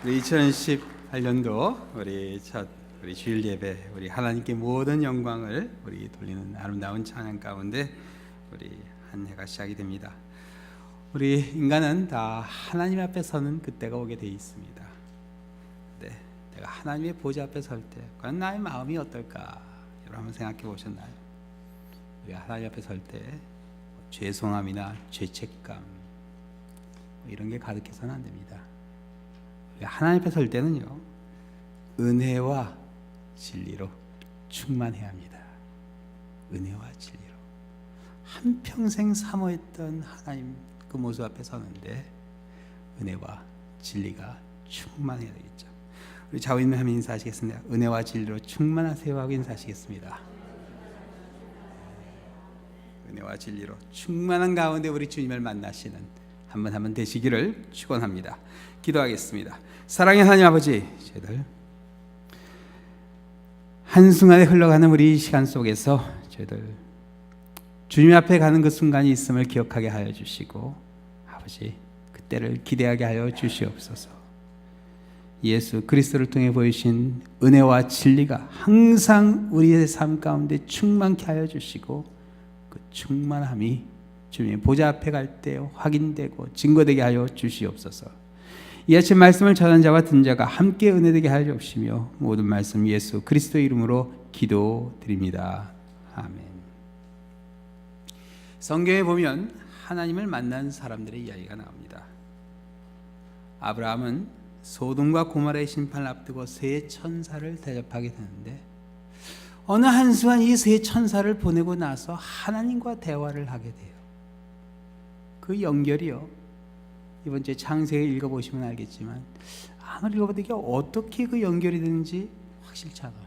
우리 2018년도 우리 주일 예배, 우리 하나님께 모든 영광을 우리 돌리는 아름다운 찬양 가운데 우리 한 해가 시작이 됩니다. 우리 인간은 다 하나님 앞에 서는 그때가 오게 되어 있습니다. 네, 내가 하나님의 보좌 앞에 설 때 과연 나의 마음이 어떨까? 여러분 한번 생각해 보셨나요? 우리 하나님 앞에 설 때 죄송함이나 죄책감 이런 게 가득해서는 안 됩니다. 하나님 앞에 설 때는요, 은혜와 진리로 충만해야 합니다. 은혜와 진리로 한평생 사모했던 하나님 그 모습 앞에 서는데 은혜와 진리가 충만해야 되겠죠. 우리 좌우있는 하면 인사하시겠습니다. 은혜와 진리로 충만하세요 하고 인사하시겠습니다. 은혜와 진리로 충만한 가운데 우리 주님을 만나시는 한 번 되시기를 축원합니다. 기도하겠습니다. 사랑의 하나님 아버지, 저희들 한순간에 흘러가는 우리 시간 속에서 저희들 주님 앞에 가는 그 순간이 있음을 기억하게 하여 주시고, 아버지 그때를 기대하게 하여 주시옵소서. 예수 그리스도를 통해 보이신 은혜와 진리가 항상 우리의 삶 가운데 충만케 하여 주시고, 그 충만함이 주님의 보좌 앞에 갈 때 확인되고 증거되게 하여 주시옵소서. 이 아침 말씀을 전한 자와 듣는 자가 함께 은혜되게 하여 주시며 모든 말씀 예수 그리스도 이름으로 기도드립니다. 아멘. 성경에 보면 하나님을 만난 사람들의 이야기가 나옵니다. 아브라함은 소돔과 고모라의 심판을 앞두고 세 천사를 대접하게 되는데, 어느 한순간 이 세 천사를 보내고 나서 하나님과 대화를 하게 돼요. 그 연결이요, 이번 주에 창세기 읽어보시면 알겠지만 아무리 읽어봐도 이게 어떻게 그 연결이 되는지 확실치 않아요.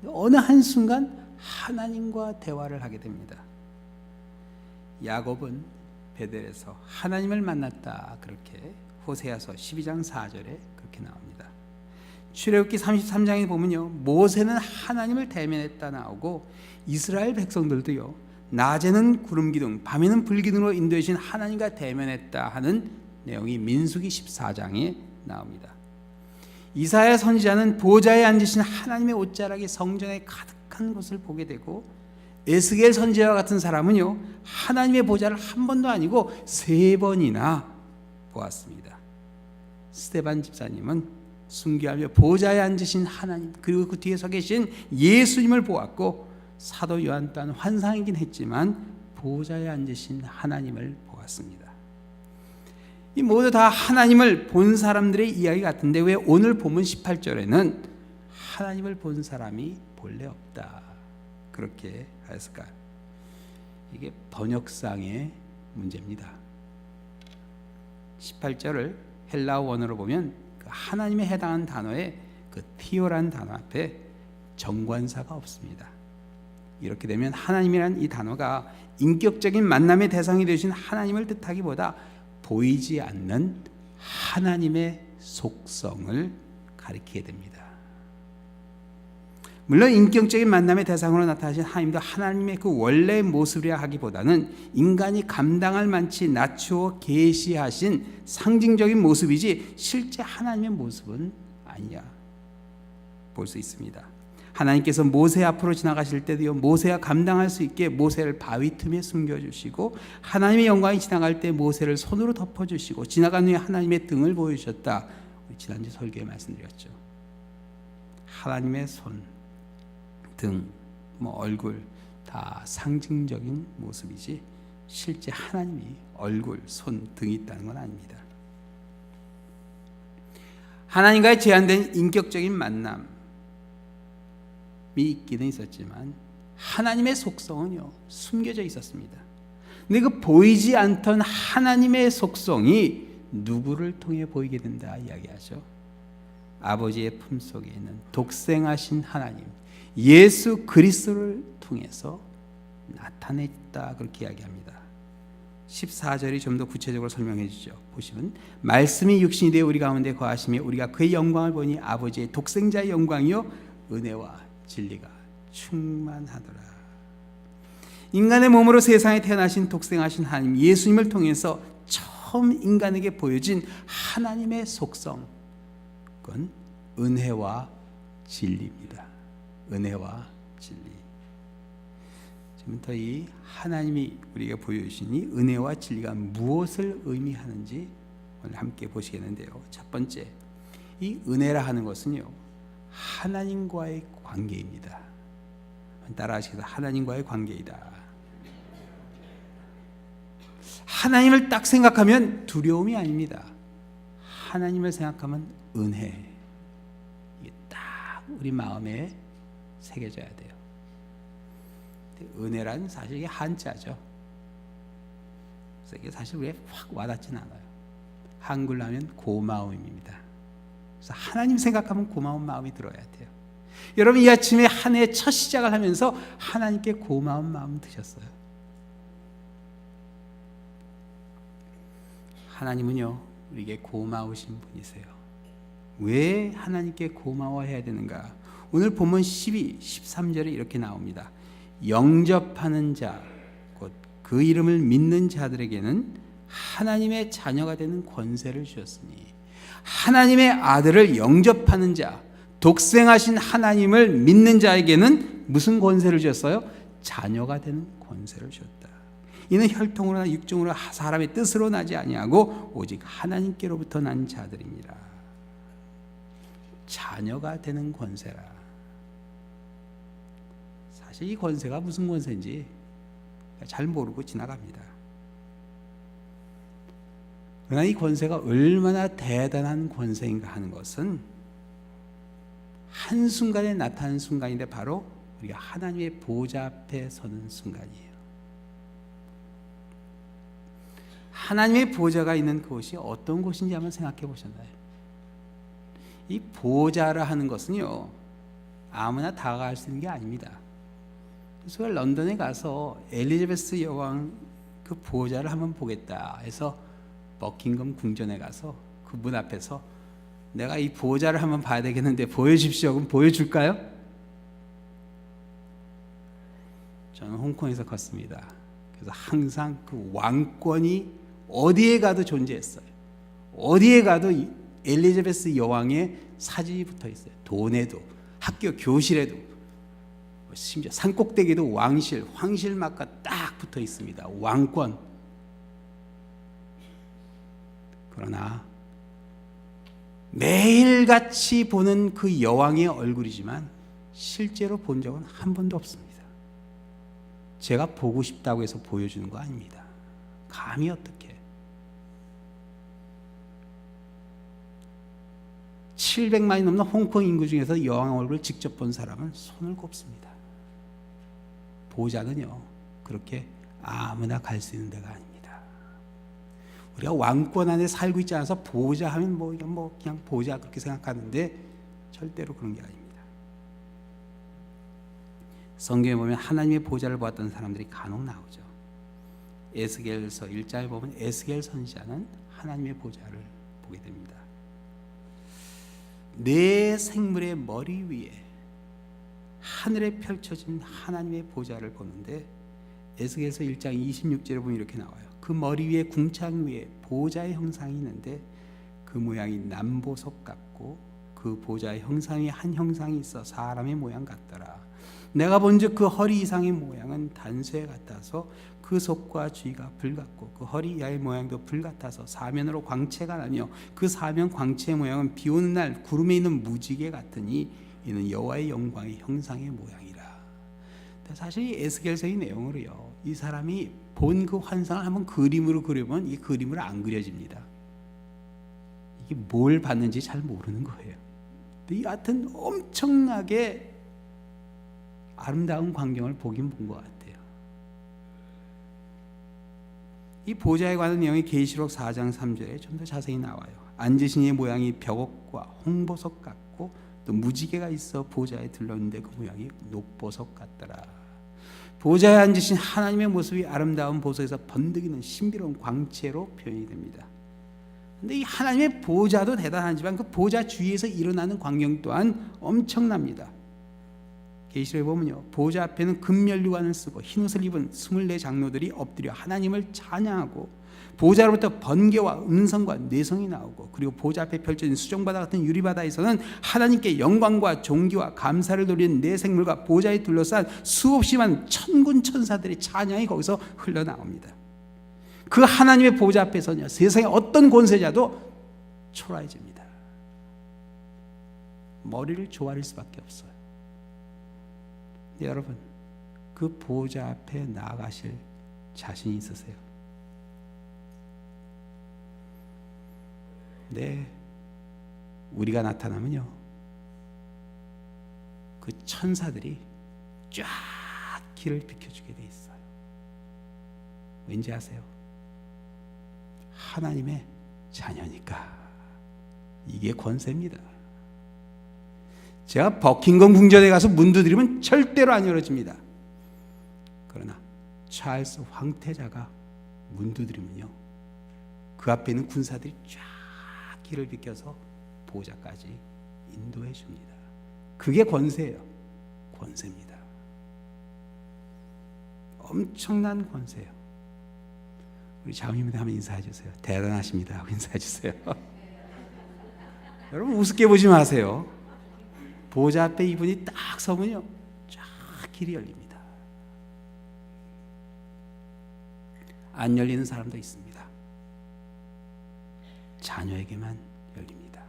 어느 한순간 하나님과 대화를 하게 됩니다. 야곱은 베델에서 하나님을 만났다, 그렇게 호세아서 12장 4절에 그렇게 나옵니다. 출애굽기 33장에 보면요, 모세는 하나님을 대면했다 나오고, 이스라엘 백성들도요, 낮에는 구름 기둥, 밤에는 불 기둥으로 인도해 주신 하나님과 대면했다 하는 내용이 민수기 14장에 나옵니다. 이사야 선지자는 보좌에 앉으신 하나님의 옷자락이 성전에 가득한 것을 보게 되고, 에스겔 선지자와 같은 사람은요, 하나님의 보좌를 한 번도 아니고 세 번이나 보았습니다. 스데반 집사님은 순교하며 보좌에 앉으신 하나님, 그리고 그 뒤에 서 계신 예수님을 보았고, 사도 요한 또한 환상이긴 했지만 보좌에 앉으신 하나님을 보았습니다. 이 모두 다 하나님을 본 사람들의 이야기 같은데, 왜 오늘 본문 18절에는 하나님을 본 사람이 본래 없다 그렇게 하였을까요? 이게 번역상의 문제입니다. 18절을 헬라어 원어로 보면 그 하나님에 해당하는 단어에 그 티오라는 단어 앞에 정관사가 없습니다. 이렇게 되면 하나님이라는 이 단어가 인격적인 만남의 대상이 되신 하나님을 뜻하기보다 보이지 않는 하나님의 속성을 가리키게 됩니다. 물론 인격적인 만남의 대상으로 나타나신 하나님도 하나님의 그 원래의 모습이라 하기보다는 인간이 감당할 만치 낮추어 계시하신 상징적인 모습이지 실제 하나님의 모습은 아니야 볼 수 있습니다. 하나님께서 모세 앞으로 지나가실 때도요, 모세가 감당할 수 있게 모세를 바위 틈에 숨겨주시고, 하나님의 영광이 지나갈 때 모세를 손으로 덮어주시고, 지나간 후에 하나님의 등을 보여주셨다. 우리 지난주 설교에 말씀드렸죠. 하나님의 손, 등, 얼굴 다 상징적인 모습이지 실제 하나님이 얼굴, 손, 등이 있다는 건 아닙니다. 하나님과의 제한된 인격적인 만남 있기는 있었지만 하나님의 속성은요, 숨겨져 있었습니다. 근데 그 보이지 않던 하나님의 속성이 누구를 통해 보이게 된다 이야기하죠. 아버지의 품속에 있는 독생하신 하나님 예수 그리스도를 통해서 나타냈다 그렇게 이야기합니다. 14절이 좀 더 구체적으로 설명해 주죠. 보시면 말씀이 육신이 되어 우리 가운데 거하시며 우리가 그의 영광을 보니 아버지의 독생자의 영광이요 은혜와 진리가 충만하더라. 인간의 몸으로 세상에 태어나신 독생하신 하나님 예수님을 통해서 처음 인간에게 보여진 하나님의 속성, 건 은혜와 진리입니다. 은혜와 진리. 지금부터 이 하나님이 우리에게 보여주신 이 은혜와 진리가 무엇을 의미하는지 오늘 함께 보시겠는데요. 첫 번째, 이 은혜라 하는 것은요, 하나님과의 관계입니다. 따라하시겠습니다. 하나님과의 관계이다. 하나님을 딱 생각하면 두려움이 아닙니다. 하나님을 생각하면 은혜. 이게 딱 우리 마음에 새겨져야 돼요. 은혜란 사실 이게 한자죠. 그래서 이게 사실 우리에 확 와닿진 않아요. 한글로 하면 고마움입니다. 그래서 하나님 생각하면 고마운 마음이 들어야 돼요. 여러분, 이 아침에 한 해 첫 시작을 하면서 하나님께 고마운 마음 드셨어요? 하나님은요, 우리에게 고마우신 분이세요. 왜 하나님께 고마워해야 되는가? 오늘 본문 12, 13절에 이렇게 나옵니다. 영접하는 자, 곧 그 이름을 믿는 자들에게는 하나님의 자녀가 되는 권세를 주셨으니, 하나님의 아들을 영접하는 자, 독생하신 하나님을 믿는 자에게는 무슨 권세를 주셨어요? 자녀가 되는 권세를 주셨다. 이는 혈통으로나 육종으로 사람의 뜻으로 나지 아니하고 오직 하나님께로부터 난 자들입니다. 자녀가 되는 권세라. 사실 이 권세가 무슨 권세인지 잘 모르고 지나갑니다. 그러나 이 권세가 얼마나 대단한 권세인가 하는 것은 한순간에 나타나는 순간인데, 바로 우리가 하나님의 보좌 앞에 서는 순간이에요. 하나님의 보좌가 있는 그곳이 어떤 곳인지 한번 생각해 보셨나요? 이 보좌라 하는 것은요, 아무나 다가갈 수 있는 게 아닙니다. 그래서 런던에 가서 엘리자베스 여왕 그 보좌를 한번 보겠다 해서 버킹엄 궁전에 가서 그 문 앞에서 내가 이 보좌를 한번 봐야 되겠는데 보여주십시오. 그럼 보여줄까요? 저는 홍콩에서 컸습니다. 그래서 항상 그 왕권이 어디에 가도 존재했어요. 어디에 가도 엘리자베스 여왕의 사진이 붙어 있어요. 돈에도, 학교 교실에도, 심지어 산꼭대기에도 왕실, 황실마가 딱 붙어 있습니다. 왕권. 그러나 매일같이 보는 그 여왕의 얼굴이지만 실제로 본 적은 한 번도 없습니다. 제가 보고 싶다고 해서 보여주는 거 아닙니다. 감히 어떻게? 700만이 넘는 홍콩 인구 중에서 여왕 얼굴을 직접 본 사람은 손을 꼽습니다. 보좌는요, 그렇게 아무나 갈 수 있는 데가 아닙니다. 우리가 왕권 안에 살고 있지 않아서 보좌 하면 뭐 그냥 보좌 그렇게 생각하는데 절대로 그런 게 아닙니다. 성경에 보면 하나님의 보좌를 보았던 사람들이 간혹 나오죠. 에스겔서 1장에 보면 에스겔 선지자는 하나님의 보좌를 보게 됩니다. 내 생물의 머리 위에 하늘에 펼쳐진 하나님의 보좌를 보는데, 에스겔서 1장 26절에 보면 이렇게 나와요. 그 머리 위에 궁창 위에 보좌의 형상이 있는데 그 모양이 남보석 같고 그 보좌의 형상이 한 형상이 있어 사람의 모양 같더라. 내가 본즉 그 허리 이상의 모양은 단쇠 같아서 그 속과 쥐가 불 같고 그 허리 이하의 모양도 불 같아서 사면으로 광채가 나며 그 사면 광채의 모양은 비 오는 날 구름에 있는 무지개 같으니 이는 여호와의 영광의 형상의 모양이라. 사실 이 에스겔서의 내용으로요, 이 사람이 본 그 환상을 한번 그림으로 그려보면 이 그림으로 안 그려집니다. 이게 뭘 봤는지 잘 모르는 거예요. 이 같은 엄청나게 아름다운 광경을 보긴 본 것 같아요. 이 보좌에 관한 내용이 계시록 4장 3절에 좀 더 자세히 나와요. 앉으신 이의 모양이 벽옥과 홍보석 같고 또 무지개가 있어 보좌에 들렀는데 그 모양이 녹보석 같더라. 보좌에 앉으신 하나님의 모습이 아름다운 보석에서 번득이는 신비로운 광채로 표현이 됩니다. 그런데 이 하나님의 보좌도 대단하지만 그 보좌 주위에서 일어나는 광경 또한 엄청납니다. 계시록에 보면요, 보좌 앞에는 금면류관을 쓰고 흰옷을 입은 24 장로들이 엎드려 하나님을 찬양하고, 보좌로부터 번개와 음성과 뇌성이 나오고, 그리고 보좌 앞에 펼쳐진 수정바다 같은 유리바다에서는 하나님께 영광과 존귀와 감사를 돌리는 네 생물과 보좌에 둘러싼 수없이 많은 천군 천사들의 찬양이 거기서 흘러나옵니다. 그 하나님의 보좌 앞에서는요, 세상의 어떤 권세자도 초라해집니다. 머리를 조아릴 수밖에 없어요. 여러분, 그 보좌 앞에 나아가실 자신이 있으세요? 네, 우리가 나타나면요, 그 천사들이 쫙 길을 비켜주게 돼 있어요. 왠지 아세요? 하나님의 자녀니까. 이게 권세입니다. 제가 버킹엄 궁전에 가서 문 두드리면 절대로 안 열어집니다. 그러나 찰스 황태자가 문 두드리면요, 그 앞에 있는 군사들이 쫙 길을 비켜서 보좌까지 인도해 줍니다. 그게 권세예요. 권세입니다. 엄청난 권세예요. 우리 자매님들 한번 인사해 주세요. 대단하십니다 하고 인사해 주세요. 여러분, 우습게 보지 마세요. 보좌 앞에 이분이 딱 서면요, 쫙 길이 열립니다. 안 열리는 사람도 있습니다. 자녀에게만 열립니다.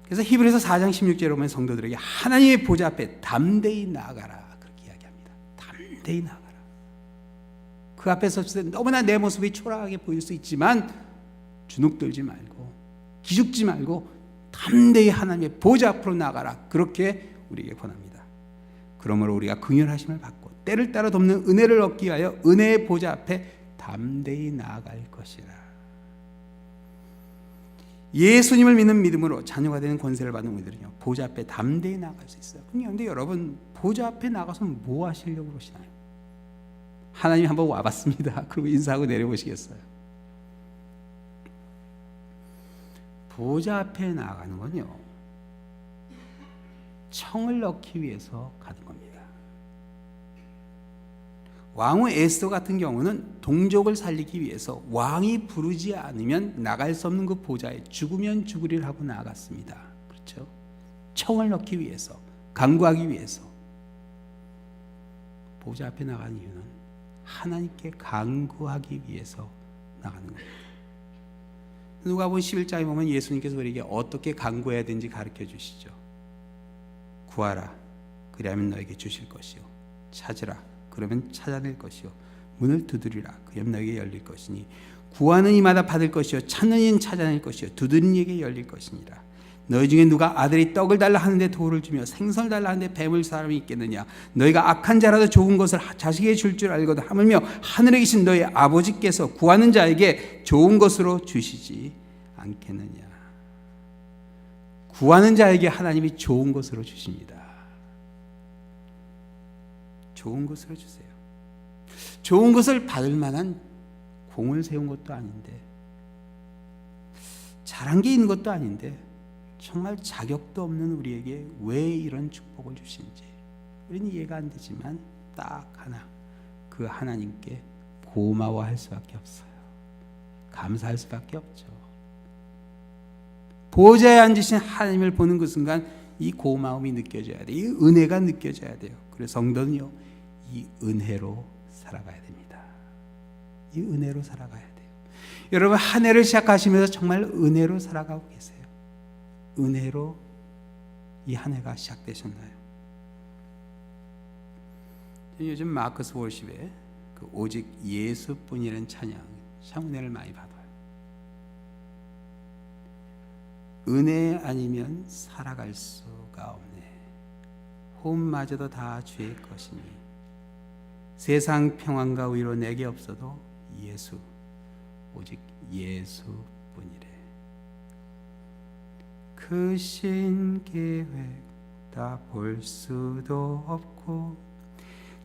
그래서 히브리서 4장 16절에 보면 성도들에게 하나님의 보좌 앞에 담대히 나아가라, 그렇게 이야기합니다. 담대히 나아가라. 그 앞에 섰을 때 너무나 내 모습이 초라하게 보일 수 있지만 주눅들지 말고 기죽지 말고 담대히 하나님의 보좌 앞으로 나가라, 그렇게 우리에게 권합니다. 그러므로 우리가 긍휼하심을 받고 때를 따라 돕는 은혜를 얻기 위하여 은혜의 보좌 앞에 담대히 나아갈 것이라. 예수님을 믿는 믿음으로 자녀가 되는 권세를 받는 우리들은요, 보좌 앞에 담대히 나아갈 수 있어요. 그런데 여러분, 보좌 앞에 나가서 뭐 하시려고 그러시나요? 하나님 한번 와봤습니다. 그리고 인사하고 내려보시겠어요? 보좌 앞에 나가는 건요, 청을 넣기 위해서 가는 겁니다. 왕후 에스더 같은 경우는 동족을 살리기 위해서 왕이 부르지 않으면 나갈 수 없는 그 보좌에 죽으면 죽으리를 하고 나아갔습니다. 그렇죠? 청을 넣기 위해서, 간구하기 위해서. 보좌 앞에 나가는 이유는 하나님께 간구하기 위해서 나가는 겁니다. 누가복음 11장에 보면 예수님께서 우리에게 어떻게 간구해야 되는지 가르쳐 주시죠. 구하라, 그리하면 너에게 주실 것이요, 찾으라, 그러면 찾아낼 것이요, 문을 두드리라, 그러면 너에게 열릴 것이니, 구하는 이마다 받을 것이요, 찾는 이는 찾아낼 것이요, 두드리는 이에게 열릴 것이니라. 너희 중에 누가 아들이 떡을 달라 하는데 돌을 주며 생선을 달라 하는데 뱀을 사람이 있겠느냐? 너희가 악한 자라도 좋은 것을 자식에게 줄 줄 알거든 하물며 하늘에 계신 너희 아버지께서 구하는 자에게 좋은 것으로 주시지 않겠느냐? 구하는 자에게 하나님이 좋은 것으로 주십니다. 좋은 것으로 주세요. 좋은 것을 받을 만한 공을 세운 것도 아닌데, 잘한 게 있는 것도 아닌데, 정말 자격도 없는 우리에게 왜 이런 축복을 주시는지 우리는 이해가 안 되지만 딱 하나, 그 하나님께 고마워할 수밖에 없어요. 감사할 수밖에 없죠. 보좌에 앉으신 하나님을 보는 그 순간 이 고마움이 느껴져야 돼요. 이 은혜가 느껴져야 돼요. 그래서 성도는요, 이 은혜로 살아가야 됩니다. 이 은혜로 살아가야 돼요. 여러분, 한 해를 시작하시면서 정말 은혜로 살아가고 계세요? 은혜로 이 한 해가 시작되셨나요? 요즘 마커스 월십에 그 오직 예수뿐이라는 찬양 참 은혜를 많이 받아요. 은혜 아니면 살아갈 수가 없네. 호흡마저도 다 주의 것이니 세상 평안과 위로 내게 없어도 예수, 오직 예수뿐이래. 그 신계획 다 볼 수도 없고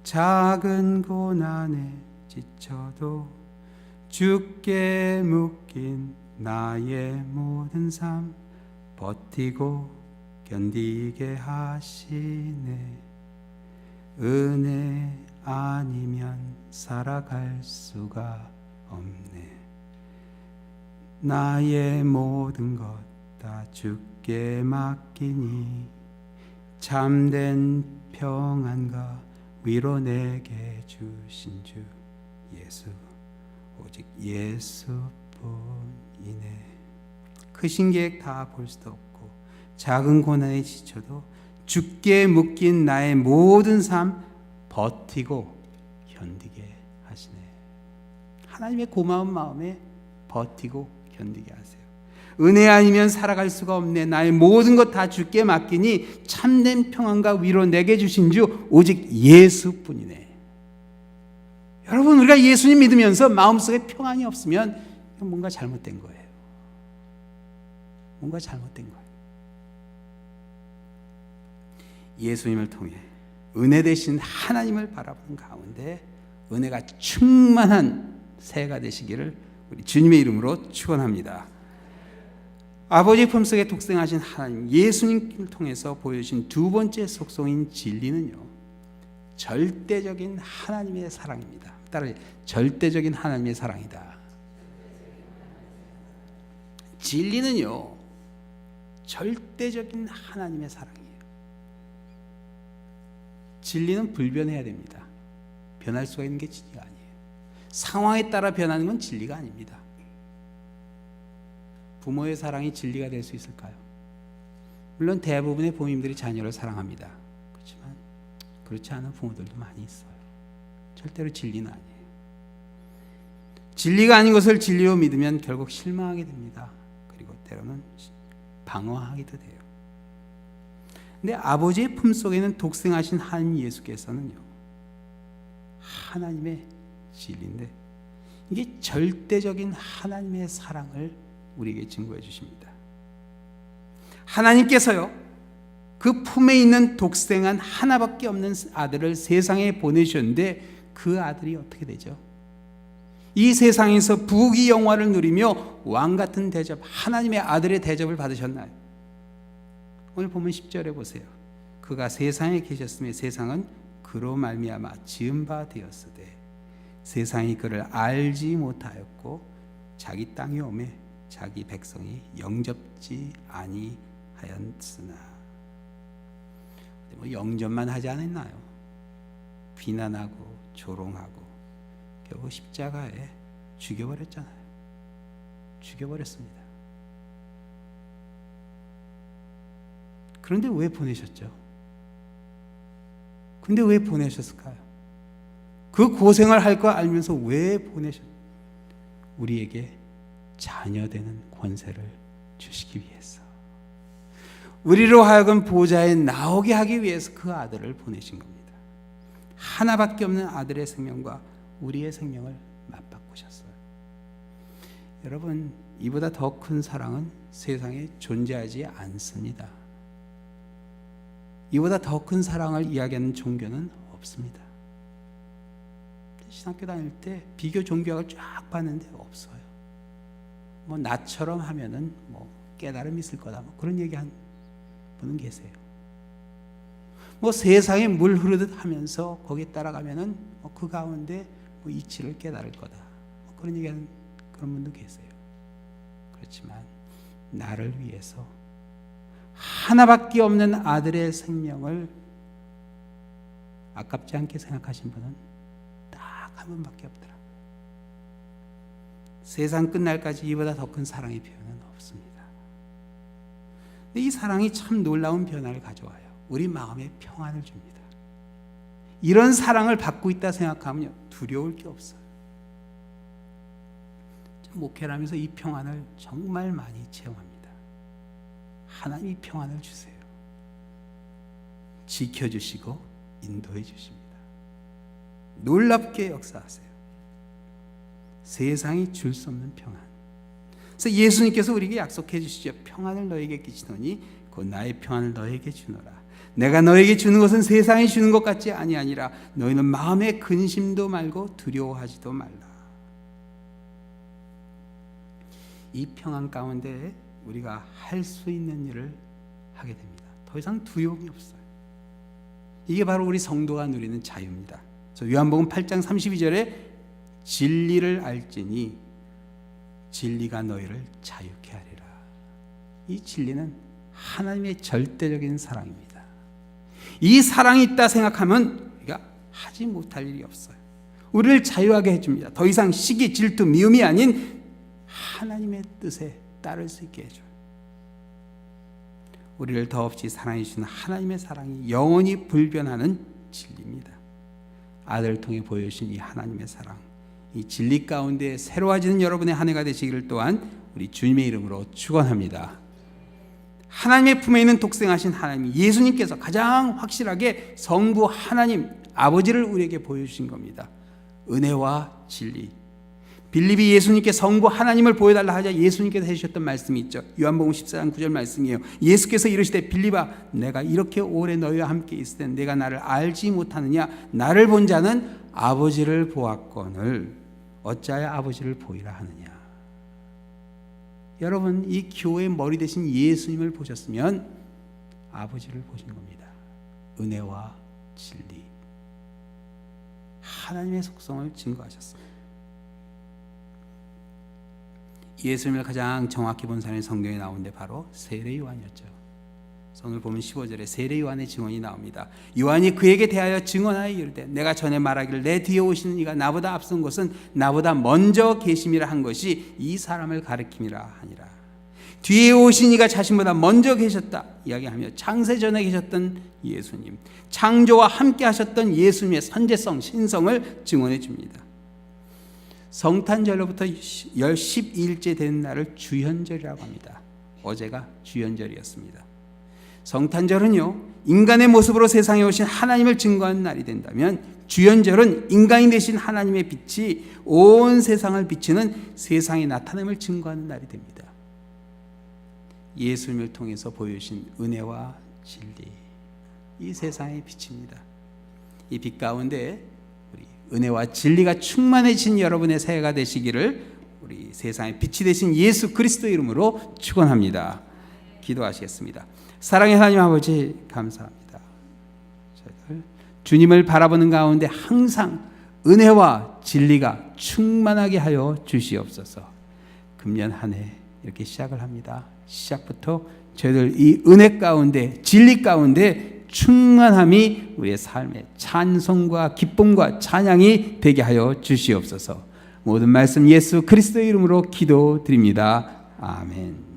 작은 고난에 지쳐도 주께 묶인 나의 모든 삶 버티고 견디게 하시네. 은혜 아니면 살아갈 수가 없네. 나의 모든 것 다 주께 맡기니 참된 평안과 위로 내게 주신 주 예수, 오직 예수뿐이네. 크신 계획 다 볼 수도 없고 작은 고난에 지쳐도 주께 묶인 나의 모든 삶 버티고 견디게 하시네. 하나님의 고마운 마음에 버티고 견디게 하세요. 은혜 아니면 살아갈 수가 없네. 나의 모든 것 다 주께 맡기니 참된 평안과 위로 내게 주신 주 오직 예수뿐이네. 여러분, 우리가 예수님 믿으면서 마음속에 평안이 없으면 뭔가 잘못된 거예요. 뭔가 잘못된 거예요. 예수님을 통해 은혜 되신 하나님을 바라보는 가운데 은혜가 충만한 새해가 되시기를 우리 주님의 이름으로 축원합니다. 아버지 품속에 독생하신 하나님 예수님을 통해서 보여주신 두 번째 속성인 진리는요, 절대적인 하나님의 사랑입니다. 따라서 절대적인 하나님의 사랑이다. 진리는요, 절대적인 하나님의 사랑이에요. 진리는 불변해야 됩니다. 변할 수가 있는 게 진리가 아니에요. 상황에 따라 변하는 건 진리가 아닙니다. 부모의 사랑이 진리가 될 수 있을까요? 물론 대부분의 부모님들이 자녀를 사랑합니다. 그렇지만 그렇지 않은 부모들도 많이 있어요. 절대로 진리는 아니에요. 진리가 아닌 것을 진리로 믿으면 결국 실망하게 됩니다. 그리고 때로는 방어하기도 돼요. 근데 아버지의 품속에는 독생하신 하나님 예수께서는요, 하나님의 진리인데 이게 절대적인 하나님의 사랑을 우리에게 증거해 주십니다. 하나님께서요, 그 품에 있는 독생한 하나밖에 없는 아들을 세상에 보내셨는데 그 아들이 어떻게 되죠? 이 세상에서 부귀 영화를 누리며 왕같은 대접, 하나님의 아들의 대접을 받으셨나요? 오늘 보면 10절에 보세요. 그가 세상에 계셨으며 세상은 그로 말미암아 지은 바 되었으되 세상이 그를 알지 못하였고 자기 땅에 오매 자기 백성이 영접지 아니하였으나. 뭐 영접만 하지 않았나요? 비난하고 조롱하고 결국 십자가에 죽여버렸잖아요. 죽여버렸습니다. 그런데 왜 보내셨죠? 근데 왜 보내셨을까요? 그 고생을 할 거 알면서 왜 보내셨죠? 우리에게 자녀되는 권세를 주시기 위해서, 우리로 하여금 보좌에 나오게 하기 위해서 그 아들을 보내신 겁니다. 하나밖에 없는 아들의 생명과 우리의 생명을 맞바꾸셨어요. 여러분, 이보다 더 큰 사랑은 세상에 존재하지 않습니다. 이보다 더 큰 사랑을 이야기하는 종교는 없습니다. 신학교 다닐 때 비교 종교학을 쫙 봤는데 없어요. 뭐 나처럼 하면은 뭐 깨달음이 있을 거다, 뭐 그런 얘기한 분은 계세요. 뭐 세상에 물 흐르듯 하면서 거기에 따라가면은 뭐 그 가운데 뭐 이치를 깨달을 거다, 뭐 그런 얘기하는 그런 분도 계세요. 그렇지만 나를 위해서 하나밖에 없는 아들의 생명을 아깝지 않게 생각하신 분은 딱 한 분밖에 없더라고요. 세상 끝날까지 이보다 더 큰 사랑의 표현은 없습니다. 근데 이 사랑이 참 놀라운 변화를 가져와요. 우리 마음에 평안을 줍니다. 이런 사랑을 받고 있다 생각하면 두려울 게 없어요. 목회를 하면서 이 평안을 정말 많이 체험합니다. 하나님이 평안을 주세요. 지켜주시고 인도해 주십니다. 놀랍게 역사하세요. 세상이 줄 수 없는 평안. 그래서 예수님께서 우리에게 약속해 주시죠. 평안을 너에게 끼치노니 곧 나의 평안을 너에게 주노라. 내가 너에게 주는 것은 세상이 주는 것 같지 아니하니라. 너희는 마음에 근심도 말고 두려워하지도 말라. 이 평안 가운데 우리가 할 수 있는 일을 하게 됩니다. 더 이상 두려움이 없어요. 이게 바로 우리 성도가 누리는 자유입니다. 요한복음 8장 32절에 진리를 알지니 진리가 너희를 자유케 하리라. 이 진리는 하나님의 절대적인 사랑입니다. 이 사랑이 있다 생각하면 우리가 하지 못할 일이 없어요. 우리를 자유하게 해줍니다. 더 이상 시기, 질투, 미움이 아닌 하나님의 뜻에 따를 수 있게 해줘요. 우리를 더없이 사랑해 주시는 하나님의 사랑이 영원히 불변하는 진리입니다. 아들을 통해 보여주신 이 하나님의 사랑, 이 진리 가운데 새로워지는 여러분의 한 해가 되시기를 또한 우리 주님의 이름으로 축원합니다. 하나님의 품에 있는 독생하신 하나님, 예수님께서 가장 확실하게 성부 하나님 아버지를 우리에게 보여주신 겁니다. 은혜와 진리. 빌립이 예수님께 성부 하나님을 보여달라 하자 예수님께서 해주셨던 말씀이 있죠. 요한복음 14장 9절 말씀이에요. 예수께서 이르시되 빌립아, 내가 이렇게 오래 너희와 함께 있을 때 내가 나를 알지 못하느냐? 나를 본 자는 아버지를 보았거늘 어찌하여 아버지를 보이라 하느냐? 여러분, 이 교회의 머리 대신 예수님을 보셨으면 아버지를 보신 겁니다. 은혜와 진리, 하나님의 속성을 증거하셨어요. 예수님을 가장 정확히 본 사람이 성경에 나오는데 바로 세례 요한이었죠. 오늘 보면 15절에 세례 요한의 증언이 나옵니다. 요한이 그에게 대하여 증언하여 이르되 내가 전에 말하기를 내 뒤에 오시는 이가 나보다 앞선 것은 나보다 먼저 계심이라 한 것이 이 사람을 가리킴이라 하니라. 뒤에 오신 이가 자신보다 먼저 계셨다 이야기하며 창세 전에 계셨던 예수님, 창조와 함께 하셨던 예수님의 선제성, 신성을 증언해 줍니다. 성탄절로부터 12일째 되는 날을 주현절이라고 합니다. 어제가 주현절이었습니다. 성탄절은요, 인간의 모습으로 세상에 오신 하나님을 증거하는 날이 된다면 주현절은 인간이 되신 하나님의 빛이 온 세상을 비추는 세상의 나타남을 증거하는 날이 됩니다. 예수님을 통해서 보여주신 은혜와 진리, 이 세상의 빛입니다. 이 빛 가운데 우리 은혜와 진리가 충만해진 여러분의 새해가 되시기를 우리 세상의 빛이 되신 예수 그리스도 이름으로 축원합니다. 기도하시겠습니다. 사랑의 하나님 아버지, 감사합니다. 저희들 주님을 바라보는 가운데 항상 은혜와 진리가 충만하게 하여 주시옵소서. 금년 한 해 이렇게 시작을 합니다. 시작부터 저희들 이 은혜 가운데, 진리 가운데 충만함이 우리의 삶의 찬송과 기쁨과 찬양이 되게 하여 주시옵소서. 모든 말씀 예수 그리스도의 이름으로 기도드립니다. 아멘.